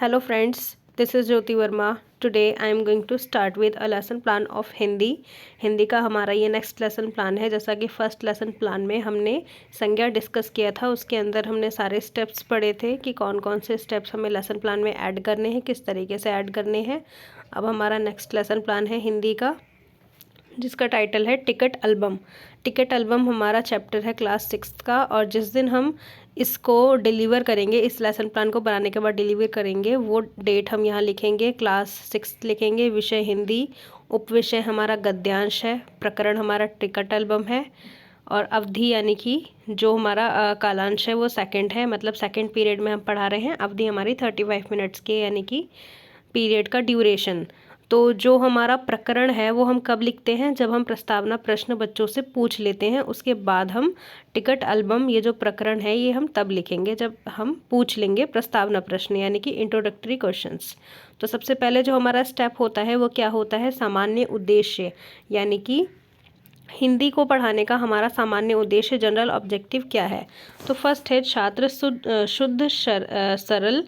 Hello friends, this is Jyoti Verma. Today I am going to start with a lesson plan of Hindi. Hindi का हमारा ये next lesson plan है। जैसा कि first lesson plan में हमने संज्ञा डिस्कस किया था, उसके अंदर हमने सारे स्टेप्स पढ़े थे कि कौन कौन से स्टेप्स हमें लेसन प्लान में ऐड करने हैं, किस तरीके से ऐड करने हैं। अब हमारा नेक्स्ट लेसन प्लान है हिंदी का, जिसका टाइटल है टिकट एल्बम। टिकट एल्बम हमारा चैप्टर है क्लास 6 का, और जिस दिन हम इसको डिलीवर करेंगे, इस लेसन प्लान को बनाने के बाद डिलीवर करेंगे, वो डेट हम यहाँ लिखेंगे, क्लास 6 लिखेंगे, विषय हिंदी, उपविषय हमारा गद्यांश है, प्रकरण हमारा टिकट एल्बम है, और अवधि यानी कि जो हमारा कालांश है वो सेकंड है, मतलब सेकंड पीरियड में हम पढ़ा रहे हैं। अवधि हमारी 35 मिनट्स के, यानी कि पीरियड का ड्यूरेशन। तो जो हमारा प्रकरण है वो हम कब लिखते हैं? जब हम प्रस्तावना प्रश्न बच्चों से पूछ लेते हैं, उसके बाद हम टिकट एल्बम, ये जो प्रकरण है ये हम तब लिखेंगे जब हम पूछ लेंगे प्रस्तावना प्रश्न, यानी कि इंट्रोडक्टरी क्वेश्चंस। तो सबसे पहले जो हमारा स्टेप होता है वो क्या होता है? सामान्य उद्देश्य, यानी कि हिंदी को पढ़ाने का हमारा सामान्य उद्देश्य, जनरल ऑब्जेक्टिव क्या है? तो फर्स्ट है छात्र शुद्ध सरल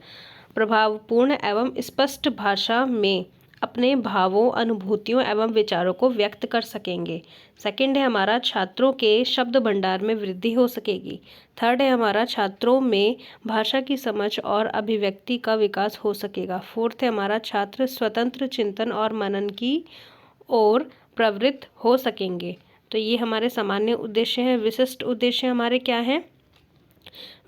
प्रभावपूर्ण एवं स्पष्ट भाषा में अपने भावों, अनुभूतियों एवं विचारों को व्यक्त कर सकेंगे। सेकंड है हमारा छात्रों के शब्द भंडार में वृद्धि हो सकेगी। थर्ड है हमारा छात्रों में भाषा की समझ और अभिव्यक्ति का विकास हो सकेगा। फोर्थ है हमारा छात्र स्वतंत्र चिंतन और मनन की ओर प्रवृत्त हो सकेंगे। तो ये हमारे सामान्य उद्देश्य हैं। विशिष्ट उद्देश्य हमारे क्या हैं?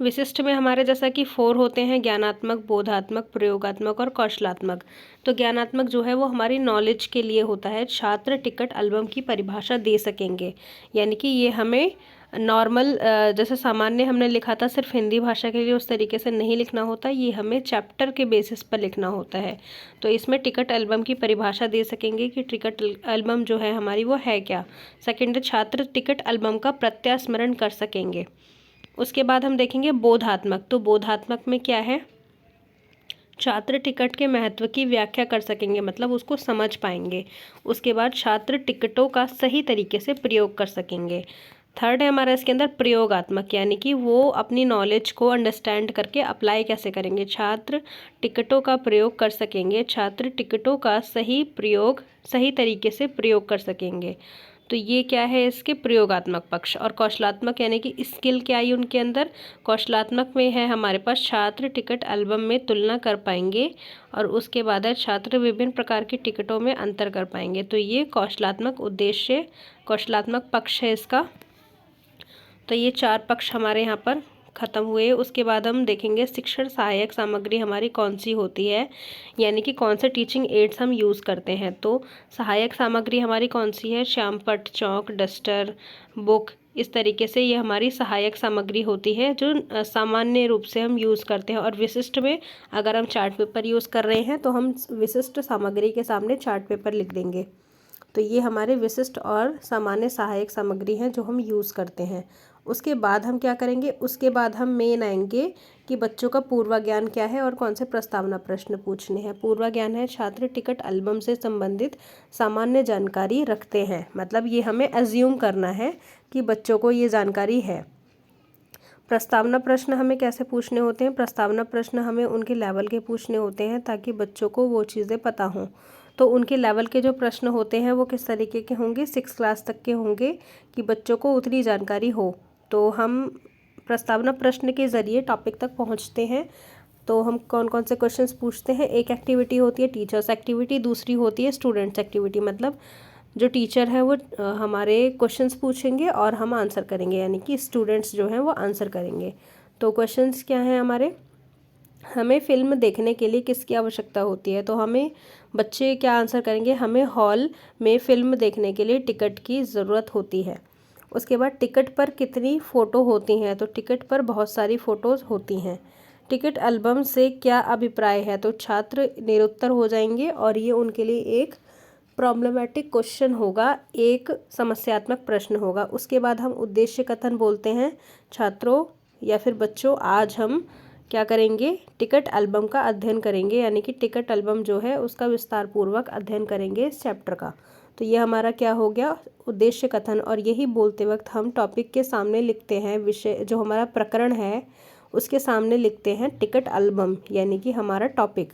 विशिष्ट में हमारे जैसा कि 4 होते हैं: ज्ञानात्मक, बोधात्मक, प्रयोगात्मक और कौशलात्मक। तो ज्ञानात्मक जो है वो हमारी नॉलेज के लिए होता है। छात्र टिकट एल्बम की परिभाषा दे सकेंगे, यानी कि ये हमें नॉर्मल, जैसे सामान्य हमने लिखा था सिर्फ हिंदी भाषा के लिए, उस तरीके से नहीं लिखना होता, ये हमें चैप्टर के बेसिस पर लिखना होता है। तो इसमें टिकट एल्बम की परिभाषा दे सकेंगे कि टिकट एल्बम जो है हमारी वो है क्या। सेकेंड, छात्र टिकट एल्बम का प्रत्यास्मरण कर सकेंगे। उसके बाद हम देखेंगे बोधात्मक। तो बोधात्मक में क्या है? छात्र टिकट के महत्व की व्याख्या कर सकेंगे, मतलब उसको समझ पाएंगे। उसके बाद छात्र टिकटों का सही तरीके से प्रयोग कर सकेंगे। थर्ड है हमारा इसके अंदर प्रयोगात्मक, यानी कि वो अपनी नॉलेज को अंडरस्टैंड करके अप्लाई कैसे करेंगे। छात्र टिकटों का प्रयोग कर सकेंगे, छात्र टिकटों का सही तरीके से प्रयोग कर सकेंगे। तो ये क्या है? इसके प्रयोगात्मक पक्ष। और कौशलात्मक यानी कि स्किल क्या आई उनके अंदर? कौशलात्मक में है हमारे पास छात्र टिकट एल्बम में तुलना कर पाएंगे, और उसके बाद है छात्र विभिन्न प्रकार की टिकटों में अंतर कर पाएंगे। तो ये कौशलात्मक उद्देश्य, कौशलात्मक पक्ष है इसका। तो ये 4 पक्ष हमारे यहाँ पर ख़त्म हुए। उसके बाद हम देखेंगे शिक्षण सहायक सामग्री हमारी कौन सी होती है, यानी कि कौन से टीचिंग एड्स हम यूज़ करते हैं। तो सहायक सामग्री हमारी कौन सी है? श्यामपट्ट, चौक, डस्टर, बुक, इस तरीके से ये हमारी सहायक सामग्री होती है जो सामान्य रूप से हम यूज़ करते हैं। और विशिष्ट में अगर हम चार्ट पेपर यूज़ कर रहे हैं तो हम विशिष्ट सामग्री के सामने चार्ट पेपर लिख देंगे। तो ये हमारे विशिष्ट और सामान्य सहायक सामग्री हैं जो हम यूज़ करते हैं। उसके बाद हम क्या करेंगे? उसके बाद हम मेन आएंगे कि बच्चों का पूर्वाज्ञान क्या है और कौन से प्रस्तावना प्रश्न पूछने हैं। पूर्वाज्ञान है छात्र टिकट एल्बम से संबंधित सामान्य जानकारी रखते हैं, मतलब ये हमें एज्यूम करना है कि बच्चों को ये जानकारी है। प्रस्तावना प्रश्न हमें कैसे पूछने होते हैं? प्रस्तावना प्रश्न हमें उनके लेवल के पूछने होते हैं ताकि बच्चों को वो चीज़ें पता हों। तो उनके लेवल के जो प्रश्न होते हैं वो किस तरीके के होंगे? 6 क्लास तक के होंगे कि बच्चों को उतनी जानकारी हो। तो हम प्रस्तावना प्रश्न के ज़रिए टॉपिक तक पहुंचते हैं। तो हम कौन कौन से क्वेश्चंस पूछते हैं? एक एक्टिविटी होती है टीचर्स एक्टिविटी, दूसरी होती है स्टूडेंट्स एक्टिविटी, मतलब जो टीचर है वो हमारे क्वेश्चंस पूछेंगे और हम आंसर करेंगे, यानी कि स्टूडेंट्स जो हैं वो आंसर करेंगे। तो क्वेश्चंस क्या हैं हमारे? हमें फ़िल्म देखने के लिए किसकी आवश्यकता होती है? तो हमें बच्चे क्या आंसर करेंगे? हमें हॉल में फ़िल्म देखने के लिए टिकट की ज़रूरत होती है। उसके बाद टिकट पर कितनी फ़ोटो होती हैं? तो टिकट पर बहुत सारी फ़ोटोज़ होती हैं। टिकट एल्बम से क्या अभिप्राय है? तो छात्र निरुत्तर हो जाएंगे और ये उनके लिए एक प्रॉब्लमेटिक क्वेश्चन होगा, एक समस्यात्मक प्रश्न होगा। उसके बाद हम उद्देश्य कथन बोलते हैं। छात्रों या फिर बच्चों, आज हम क्या करेंगे? टिकट एल्बम का अध्ययन करेंगे, यानी कि टिकट एल्बम जो है उसका विस्तार पूर्वक अध्ययन करेंगे इस चैप्टर का। तो ये हमारा क्या हो गया? उद्देश्य कथन। और यही बोलते वक्त हम टॉपिक के सामने लिखते हैं विषय, जो हमारा प्रकरण है उसके सामने लिखते हैं टिकट एल्बम, यानी कि हमारा टॉपिक।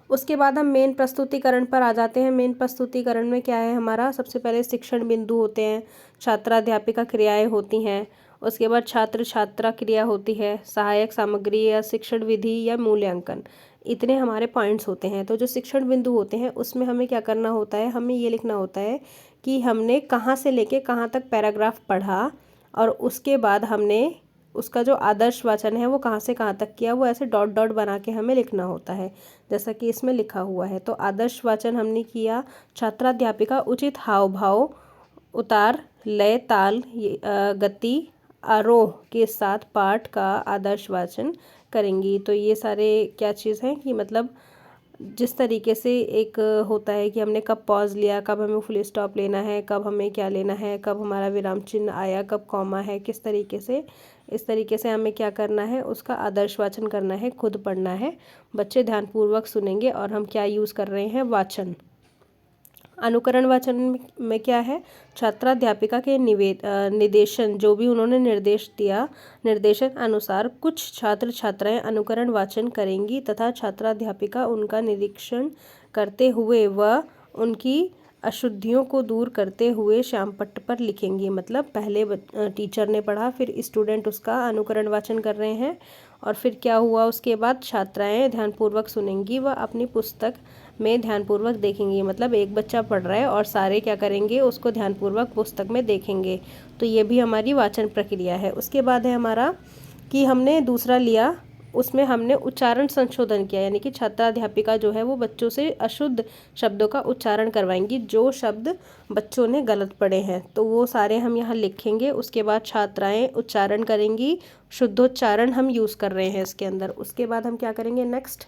उसके बाद हम मेन प्रस्तुतिकरण पर आ जाते हैं। मेन प्रस्तुतिकरण में क्या है हमारा, सबसे पहले शिक्षण बिंदु होते हैं, छात्राध्यापिका क्रियाएं होती हैं, उसके बाद छात्र छात्रा क्रिया होती है, सहायक सामग्री या शिक्षण विधि या मूल्यांकन, इतने हमारे पॉइंट्स होते हैं। तो जो शिक्षण बिंदु होते हैं उसमें हमें क्या करना होता है, हमें ये लिखना होता है कि हमने कहाँ से लेके कहाँ तक पैराग्राफ पढ़ा, और उसके बाद हमने उसका जो आदर्श वाचन है वो कहाँ से कहाँ तक किया, वो ऐसे डॉट डॉट बना के हमें लिखना होता है, जैसा कि इसमें लिखा हुआ है। तो आदर्श वाचन हमने किया, छात्राध्यापिका उचित हाव भाव, उतार, लय, ताल, गति, आरोह के साथ पाठ का आदर्श वाचन करेंगी। तो ये सारे क्या चीज़ हैं कि मतलब जिस तरीके से एक होता है कि हमने कब पॉज लिया, कब हमें फुल स्टॉप लेना है, कब हमें क्या लेना है, कब हमारा विराम चिन्ह आया, कब कॉमा है, किस तरीके से, इस तरीके से हमें क्या करना है, उसका आदर्श वाचन करना है, खुद पढ़ना है। बच्चे ध्यानपूर्वक सुनेंगे। और हम क्या यूज़ कर रहे हैं, वाचन। अनुकरण वाचन में क्या है, छात्राध्यापिका के निर्देशन, जो भी उन्होंने निर्देश दिया, निर्देशन अनुसार कुछ छात्र छात्राएं अनुकरण वाचन करेंगी तथा छात्राध्यापिका उनका निरीक्षण करते हुए व उनकी अशुद्धियों को दूर करते हुए श्यामपट्ट पर लिखेंगी। मतलब पहले टीचर ने पढ़ा, फिर स्टूडेंट उसका अनुकरण वाचन कर रहे हैं, और फिर क्या हुआ, उसके बाद छात्राएं ध्यानपूर्वक सुनेंगी व अपनी पुस्तक में ध्यानपूर्वक देखेंगी। मतलब एक बच्चा पढ़ रहा है और सारे क्या करेंगे, उसको ध्यानपूर्वक पुस्तक में देखेंगे। तो ये भी हमारी वाचन प्रक्रिया है। उसके बाद है हमारा कि हमने दूसरा लिया, उसमें हमने उच्चारण संशोधन किया, यानी कि छात्राध्यापिका जो है वो बच्चों से अशुद्ध शब्दों का उच्चारण करवाएंगी, जो शब्द बच्चों ने गलत पढ़े हैं तो वो सारे हम यहाँ लिखेंगे। उसके बाद छात्राएं उच्चारण करेंगी, शुद्धोच्चारण हम यूज़ कर रहे हैं इसके अंदर। उसके बाद हम क्या करेंगे, नेक्स्ट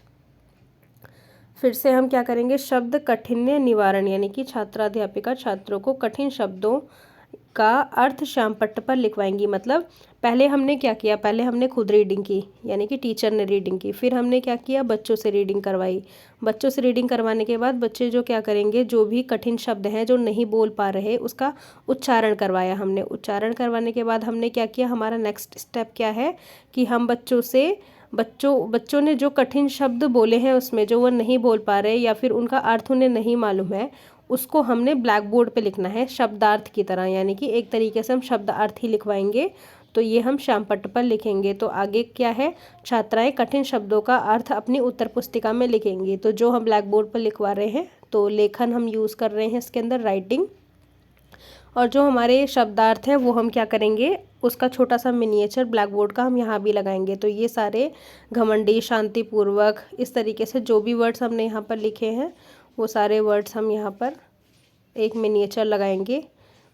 फिर से हम क्या करेंगे, शब्द कठिन्य निवारण, यानी कि छात्राध्यापिका छात्रों को कठिन शब्दों का अर्थ श्यामपट्ट पर लिखवाएंगी। मतलब पहले हमने क्या किया, पहले हमने खुद रीडिंग की, यानी कि टीचर ने रीडिंग की, फिर हमने क्या किया, बच्चों से रीडिंग करवाई। बच्चों से रीडिंग करवाने के बाद बच्चे जो क्या करेंगे, जो भी कठिन शब्द हैं जो नहीं बोल पा रहे उसका उच्चारण करवाया हमने। उच्चारण करवाने के बाद हमने क्या किया, हमारा नेक्स्ट स्टेप क्या है कि हम बच्चों ने जो कठिन शब्द बोले हैं उसमें जो वो नहीं बोल पा रहे या फिर उनका अर्थ उन्हें नहीं मालूम है, उसको हमने ब्लैक बोर्ड पे लिखना है शब्दार्थ की तरह, यानी कि एक तरीके से हम शब्दार्थ ही लिखवाएंगे। तो ये हम श्यामपट्ट पर लिखेंगे। तो आगे क्या है, छात्राएं कठिन शब्दों का अर्थ अपनी उत्तर पुस्तिका में लिखेंगी। तो जो हम ब्लैक बोर्ड पर लिखवा रहे हैं, तो लेखन हम यूज़ कर रहे हैं इसके अंदर, राइटिंग। और जो हमारे शब्दार्थ हैं वो हम क्या करेंगे, उसका छोटा सा मिनिएचर ब्लैक बोर्ड का हम यहाँ भी लगाएंगे। तो ये सारे घमंडी, शांतिपूर्वक, इस तरीके से जो भी वर्ड्स हमने यहाँ पर लिखे हैं वो सारे वर्ड्स हम यहाँ पर एक मिनिएचर लगाएंगे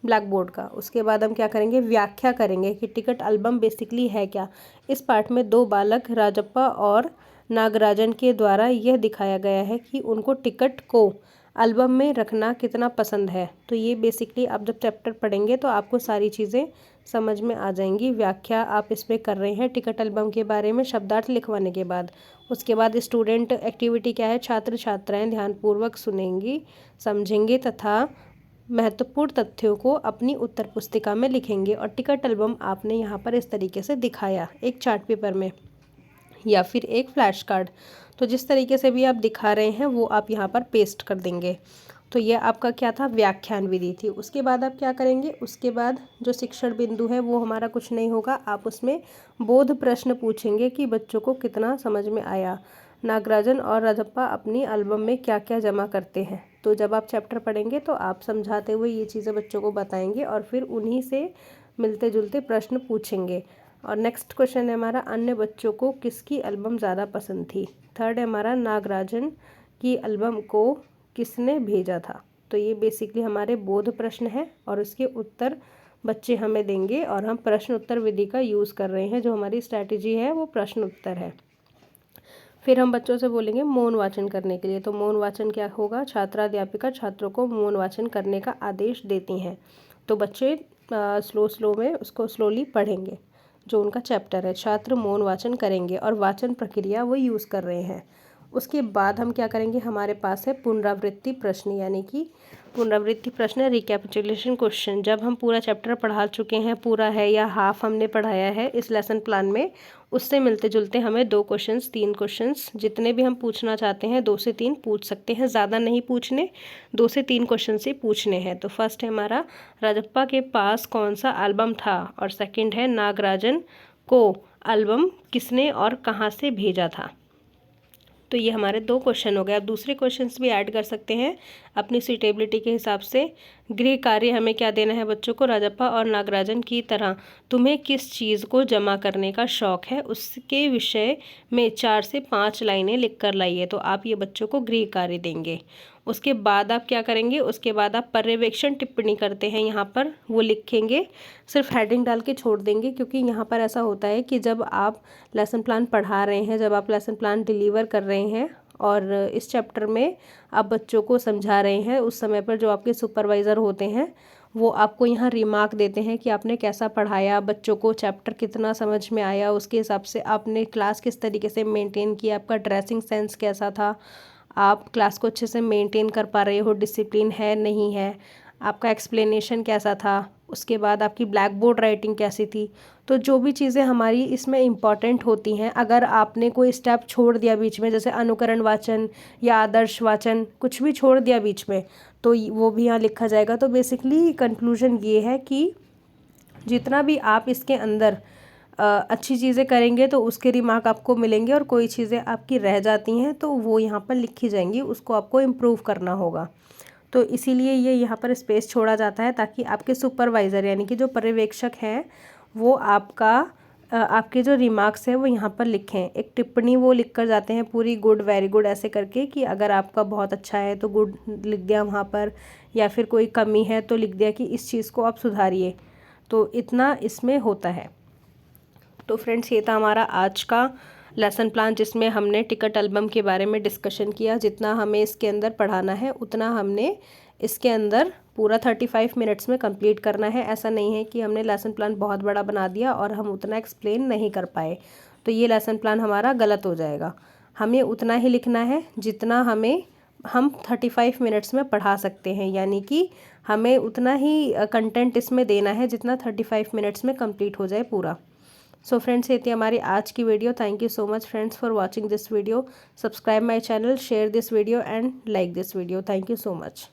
ब्लैक बोर्ड का। उसके बाद हम क्या करेंगे, व्याख्या करेंगे कि टिकट एल्बम बेसिकली है क्या। इस पाठ में दो बालक राजप्पा और नागराजन के द्वारा यह दिखाया गया है कि उनको टिकट को एल्बम में रखना कितना पसंद है। तो ये बेसिकली आप जब चैप्टर पढ़ेंगे तो आपको सारी चीज़ें समझ में आ जाएंगी। व्याख्या आप इसमें कर रहे हैं टिकट एल्बम के बारे में शब्दार्थ लिखवाने के बाद। उसके बाद स्टूडेंट एक्टिविटी क्या है, छात्र छात्राएं ध्यानपूर्वक सुनेंगी, समझेंगे तथा महत्वपूर्ण तथ्यों को अपनी उत्तर पुस्तिका में लिखेंगे। और टिकट एल्बम आपने यहाँ पर इस तरीके से दिखाया एक चार्ट पेपर में या फिर एक फ्लैश कार्ड। तो जिस तरीके से भी आप दिखा रहे हैं वो आप यहाँ पर पेस्ट कर देंगे। तो ये आपका क्या था, व्याख्यान विधि थी। उसके बाद आप क्या करेंगे, उसके बाद जो शिक्षण बिंदु है वो हमारा कुछ नहीं होगा, आप उसमें बोध प्रश्न पूछेंगे कि बच्चों को कितना समझ में आया। नागराजन और राजप्पा अपनी एल्बम में क्या क्या जमा करते हैं। तो जब आप चैप्टर पढ़ेंगे तो आप समझाते हुए ये चीज़ें बच्चों को बताएंगे और फिर उन्हीं से मिलते जुलते प्रश्न पूछेंगे। और नेक्स्ट क्वेश्चन है हमारा, अन्य बच्चों को किसकी एल्बम ज़्यादा पसंद थी। थर्ड है हमारा, नागराजन की एल्बम को किसने भेजा था। तो ये बेसिकली हमारे बोध प्रश्न है और इसके उत्तर बच्चे हमें देंगे। और हम प्रश्न उत्तर विधि का यूज़ कर रहे हैं, जो हमारी स्ट्रैटेजी है वो प्रश्न उत्तर है। फिर हम बच्चों से बोलेंगे मौन वाचन करने के लिए। तो मौन वाचन क्या होगा, छात्राध्यापिका छात्रों को मौन वाचन करने का आदेश देती हैं। तो बच्चे स्लो में उसको स्लोली पढ़ेंगे, जो उनका चैप्टर है। छात्र मौन वाचन करेंगे और वाचन प्रक्रिया वो यूज़ कर रहे हैं। उसके बाद हम क्या करेंगे, हमारे पास है पुनरावृत्ति प्रश्न, यानी कि पुनरावृत्ति प्रश्न रिकैपिचुलेशन क्वेश्चन। जब हम पूरा चैप्टर पढ़ा चुके हैं, पूरा है या हाफ हमने पढ़ाया है इस लेसन प्लान में, उससे मिलते जुलते हमें 2 क्वेश्चंस 3 क्वेश्चंस जितने भी हम पूछना चाहते हैं 2 से 3 पूछ सकते हैं, ज़्यादा नहीं पूछने, 2 से 3 क्वेश्चन से पूछने हैं। तो फर्स्ट है हमारा, राजप्पा के पास कौन सा एल्बम था, और सेकंड है नागराजन को एल्बम किसने और कहाँ से भेजा था। तो ये हमारे 2 क्वेश्चन हो गए। अब दूसरे क्वेश्चंस भी ऐड कर सकते हैं अपनी सूटेबिलिटी के हिसाब से। गृह कार्य हमें क्या देना है बच्चों को, राजप्पा और नागराजन की तरह तुम्हें किस चीज़ को जमा करने का शौक़ है, उसके विषय में 4 से 5 लाइनें लिख कर लाइए। तो आप ये बच्चों को गृह कार्य देंगे। उसके बाद आप क्या करेंगे, उसके बाद आप पर्यवेक्षण टिप्पणी करते हैं, यहाँ पर वो लिखेंगे, सिर्फ हेडिंग डाल के छोड़ देंगे, क्योंकि यहाँ पर ऐसा होता है कि जब आप लेसन प्लान पढ़ा रहे हैं, जब आप लेसन प्लान डिलीवर कर रहे हैं और इस चैप्टर में आप बच्चों को समझा रहे हैं, उस समय पर जो आपके सुपरवाइज़र होते हैं वो आपको यहाँ रिमार्क देते हैं कि आपने कैसा पढ़ाया बच्चों को, चैप्टर कितना समझ में आया, उसके हिसाब से आपने क्लास किस तरीके से मेंटेन किया, आपका ड्रेसिंग सेंस कैसा था, आप क्लास को अच्छे से मेंटेन कर पा रहे हो, डिसिप्लिन है नहीं है, आपका एक्सप्लेनेशन कैसा था, उसके बाद आपकी ब्लैक बोर्ड राइटिंग कैसी थी। तो जो भी चीज़ें हमारी इसमें इम्पॉर्टेंट होती हैं, अगर आपने कोई स्टेप छोड़ दिया बीच में, जैसे अनुकरण वाचन या आदर्श वाचन, कुछ भी छोड़ दिया बीच में, तो वो भी यहाँ लिखा जाएगा। तो बेसिकली कंक्लूजन ये है कि जितना भी आप इसके अंदर अच्छी चीज़ें करेंगे तो उसके रिमार्क आपको मिलेंगे, और कोई चीज़ें आपकी रह जाती हैं तो वो यहाँ पर लिखी जाएंगी, उसको आपको इम्प्रूव करना होगा। तो इसीलिए ये यहाँ पर स्पेस छोड़ा जाता है, ताकि आपके सुपरवाइज़र यानी कि जो पर्यवेक्षक हैं वो आपके जो रिमार्क्स हैं वो यहाँ पर लिखें। एक टिप्पणी वो लिख कर जाते हैं पूरी, गुड, वेरी गुड ऐसे करके, कि अगर आपका बहुत अच्छा है तो गुड लिख दिया वहाँ पर, या फिर कोई कमी है तो लिख दिया कि इस चीज़ को आप सुधारिए। तो इतना इसमें होता है। तो फ्रेंड्स, ये था हमारा आज का लेसन प्लान, जिसमें हमने टिकट एल्बम के बारे में डिस्कशन किया। जितना हमें इसके अंदर पढ़ाना है उतना हमने इसके अंदर पूरा 35 मिनट्स में कंप्लीट करना है। ऐसा नहीं है कि हमने लेसन प्लान बहुत बड़ा बना दिया और हम उतना एक्सप्लेन नहीं कर पाए, तो ये लेसन प्लान हमारा गलत हो जाएगा। हमें उतना ही लिखना है जितना हम 35 मिनट्स में पढ़ा सकते हैं, यानी कि हमें उतना ही कंटेंट इसमें देना है जितना 35 मिनट्स में कंप्लीट हो जाए पूरा। सो फ्रेंड्स, ये थी हमारी आज की video. Thank you so much friends for watching this video. Subscribe my channel, share this video and like this video. Thank you so much.